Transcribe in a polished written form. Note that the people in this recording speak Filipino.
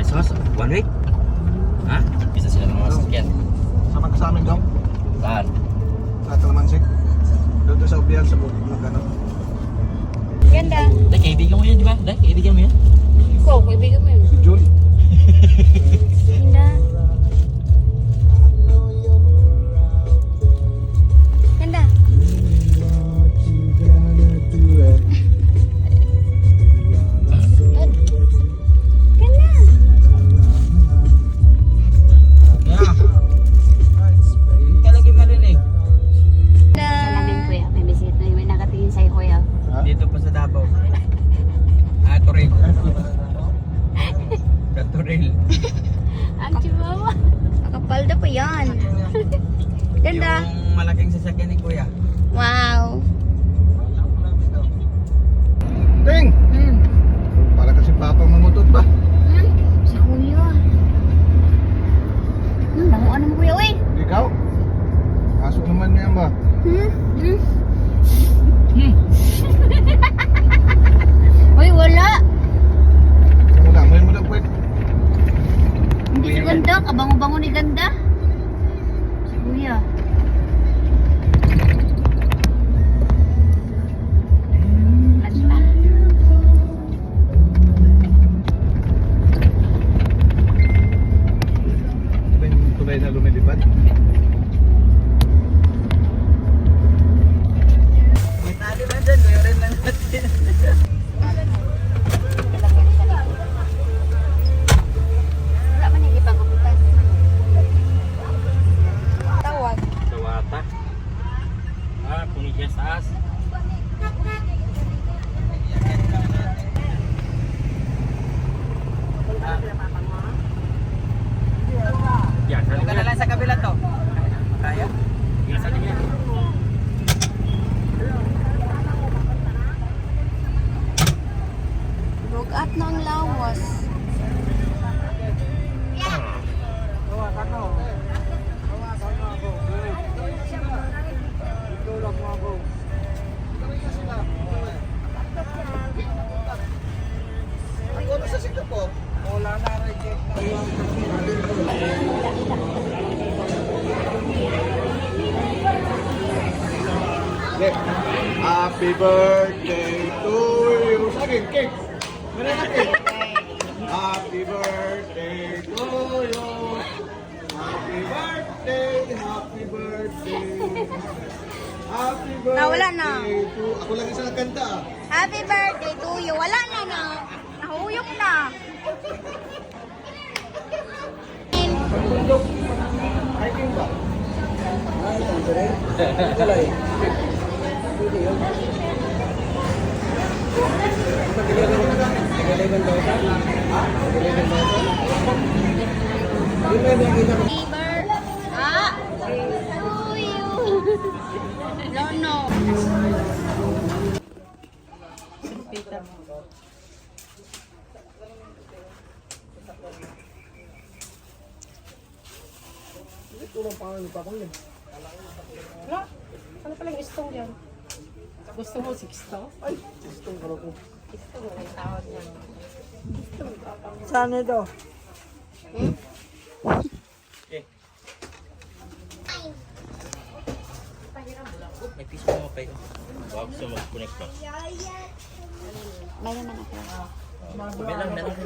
Sos, 1 week? Ha? Bisa sila ng mga sasakyan. Sama ka sa amin daw. Saan? Sa Kalamansik. Doon sa Ubian sa bukid ng ano. Ganda. Dahil kaibigan mo yan, di ba? Dahil kaibigan mo yan? Ko, kaibigan mo yun. Si Jun. Ganda. Ganda. Ganda. Talaga marinig. Salamin kuya, may bisit na may nakatingin sa'yo kuya. Dito pa sa Davao. Toril. Sa Toril. Ang chihuahua. Nakapalda pa yan. Ganda. Yung malaking sasakyan ni Kuya. Wow. Ting! Hmm. Para kasi papa mamutot ba? Hmm? Sa kuya. Banguan mo kuya, uy. Ikaw? Aso naman niya ba? Hmm? Hmm? Uy, wala. Mula, may mula pwede. Hindi si ganda. Kabango-bango ni ganda. Si kuya. Ganda. Diba yung tulay na lumilipad? May tali ba dyan? Kuya rin lang natin. Wala man yung ipagubutan. Tawag. Sawata. Punigas taas. Yan, sali ka na lang sa kabila to. Kaya? Yan, sali ka. Lugat ng lawas. Ako na sa Singapore. Wala na reject na. Happy birthday to you. Saging, cake. Meron na cake. Happy birthday to you. Happy birthday, happy birthday. Happy birthday Nawala na. to... Ako lang isang kanta ah. Happy birthday to you. Wala na na. Nahuyok na. Pagundok. Hiking ba? Tulay. Fever. Ah. To you. No, no. Wala. Ano pala yung istong yan? Gusto mo 6 Ay, Sistong ka ko. istong mo yung tawag niya. Saan ito? May piso mo kayo. Baka gusto mag-connect pa. Mayroon man ako. Sabi lang na lang.